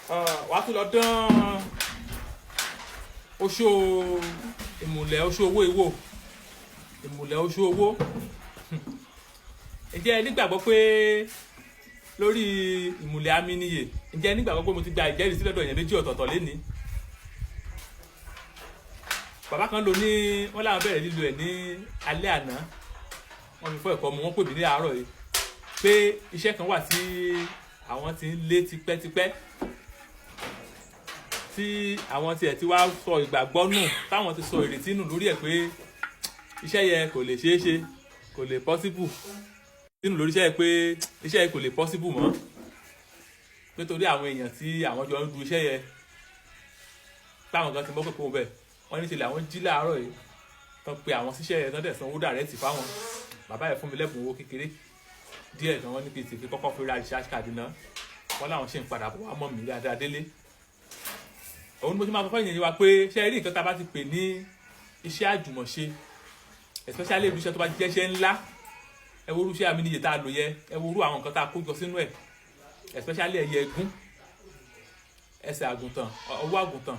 wàá tún lọ dán oṣó ìmùlẹ̀ oṣó owó ìwò ìmùlẹ̀ oṣó owó ǹjẹ́ ẹ nígbàgbọ́ pé lórí ìmùlẹ̀ Aminiye ǹjẹ́ ẹ nígbàgbọ́ pé mo ti gba ìjẹ́rìísí lọ́dọ̀ èèyàn méjì ọ̀tọ̀ọ̀tọ̀ lénìí bàbá kan ló ní wọ́n láwọn bẹ̀rẹ̀ lílo ẹ̀ ní alẹ́ àná wọ́n fi fọ́ ẹ̀kọ́ mu wọ́n pè mí ní àárọ̀ yìí pé iṣẹ́ kan wà tí àwọn ti ń lé tipẹ́tipẹ́ tí àwọn tiẹ̀ ti wá sọ ìgbàgbọ́ nù táwọn ti sọ ìrètí nù lórí ẹ̀ pé iṣẹ́ yẹn kò lè ṣeé ṣe kò lè possible nínú lórí iṣẹ́ yẹn pé iṣẹ́ yẹn kò lè possible mọ́ pé torí àwọn èèyàn tí àwọn jọ ń du iṣẹ́ yẹn táwọn kan ti mọ́ pé kó bẹ̀ wọ́n ní tilẹ̀ àwọn jí láàárọ̀ yìí tán pé àwọn síṣẹ́ yẹn tán dẹ̀ sanwó dàrẹ́tì fáwọn bàbá yẹn fún mi lẹ́bùn owó kékeré díẹ̀ tán wọ́n ní kí n ti fi kọ́kọ́ fi ra recharge card náà wọ́n láwọn ṣe ń padà bọ̀ wá mọ́ mi dáadáa délé òun ni mo ti máa sọ fún ìyẹn wa pé ṣe rí nǹkan tá a bá ti pè ní iṣẹ́ àjùmọ̀ṣe especially ibi iṣẹ́ tó bá jẹ́ iṣẹ́ ńlá ẹ wo irú iṣẹ́ Aminiye tá a lò yẹ ẹ wo irú àwọn nǹkan tá a kó jọ sínú ẹ̀ especially ẹyẹ ẹgún ẹsẹ̀ àgùntàn ọwọ́ àgùntàn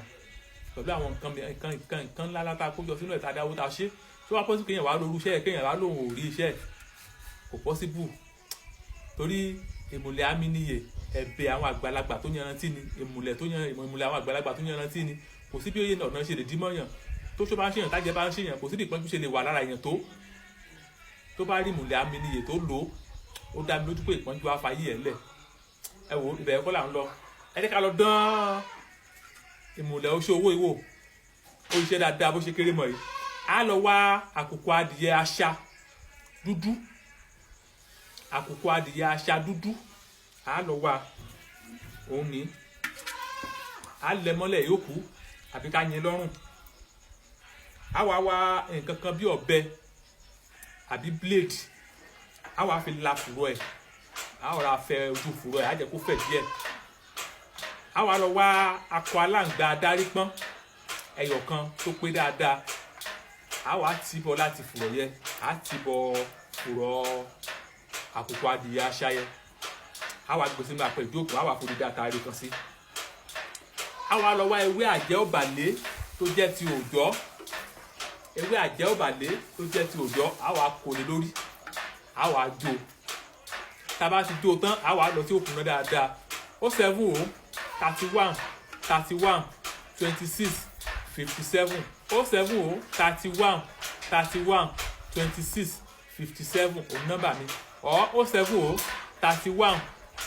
pẹ̀lú àwọn nǹkan ńlá tá a kó jọ sínú ẹ̀ tá a dáwó tá a ṣe tó wá pọ́sibú kéèyàn wá lóru iṣẹ́ ẹ̀ kéèyàn wá lòun ò rí iṣẹ́ ẹ̀ kò pọ́sibú torí ìmùlẹ̀ Aminiye ẹ̀bẹ̀ àwọn àgbàlagbà tó yanrantí ni ìmùlẹ̀ àwọn àgbàlagbà tó yanrantí ni kò sí bí ó yẹ ọ̀nà ṣe lè dí mọ́yàn tó ṣó bá ń ṣèyàn tájẹ́ bá ń ṣèyàn kò sí bí ìpọ́njú ṣe lè wà lára èèyàn tó bá rí ìmùlẹ̀ Aminiye tó lò ó dá mi lójú pé ìpọ́njú á fayé ẹ̀ lẹ̀ ẹ wò ibẹ̀ ẹ̀kọ́ là ń lọ ẹ jẹ́ ká lọ dán ìmùlẹ̀ oṣó owó ìwò ó ṣiṣẹ́ dáadáa bó ṣe kéré mọ́ yìí á lọ wá àkùkọ adìyẹ àṣà dúdú àkùkọ adìyẹ àṣà dúdú á lọ wá òun ní á lẹ mọ́lẹ̀ yóò kú àbí ká yín lọ́rùn á wá wá nǹkan kan bí ọ̀bẹ àbí blade á wá fi la fùrọ̀ ẹ̀ á rọra fẹ ojú fùrọ̀ ẹ̀ á jẹ́ kó fẹ̀ díẹ̀ á wá lọ wá akọ aláǹgbá adarí pọ́n ẹyọ kan tó pé dáadáa á wá tìbọ̀ láti fùrọ̀ yẹ á tìbọ̀ fùrọ̀ àkùkọ adìyẹ àṣà yẹ á wá gbé sínú àpò ìjókòó á wá forí dáta rí kan sí á wá lọ wá ewé àjẹ́ òbàlé tó jẹ́ ti òòjọ́ ewé àjẹ́ òbàlé tó jẹ́ ti òòjọ́ á wá kó lé lórí á wá jó tá a bá ti jó tán á wá lọ sí òkun náà dáadáa ó 7 31 31 26 57 ó 7 31 31 26 57 òun nọ́mbà mi ó 7 31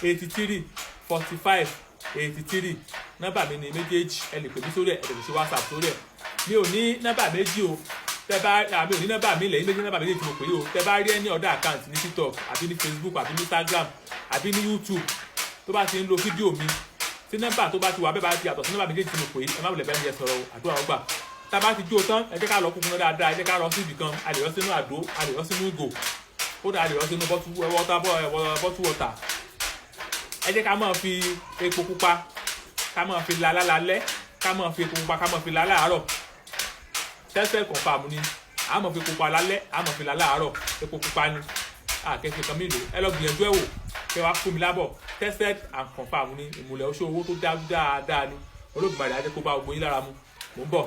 83 45 83 nọ́mbà mi ni méjèèjì ẹ lè pè mí sórí ẹ lè ṣe WhatsApp sórí ẹ mi ò ní nọ́mbà méjì o tẹ bá mi ò ní nọ́mbà mi lẹ́yìn méjì nọ́mbà méjì tí mo pè é o tẹ bá rí ẹni ọ̀dà account ní TikTok àbí ní Facebook àbí ní Instagram àbí ní YouTube tó bá ti ń lo fídíò mi tí nọ́mbà tó bá ti wà bẹ́ẹ̀ bá ti yàtọ̀ sí nọ́mbà méjèèjì tí mo pè é ẹ má wulẹ̀ bẹ́ẹ̀ ni ẹ sọ̀rọ̀ àdúrà ọgbà tá a bá ti jó tán ẹ jẹ́ ká lọ kúkú náà dáadáa ẹ jẹ́ ká lọ sí ibì kan a lè lọ sínú àdó a lè lọ sínú ìgò ó dà a lè lọ sínú bottle water ẹ jẹ́ ká máa fi epo pupa ká máa fi la lálẹ́ ká máa fi epo pupa ká máa fi la láàárọ̀ tẹ́sẹ̀ confirm ni a máa fi epo pupa lálẹ́ a máa fi la láàárọ̀ epo pupa ni àkẹ́kẹ́ kan mélòó ẹ lọ gbìyànjú ẹ wò kẹ wá fún mi lábọ̀ tested and confirm ni ìmùlẹ̀ oṣó owó tó dáadáa ni Olódùmarè á jẹ́ kó bá gbogbo yín lára mu mò ń bọ̀.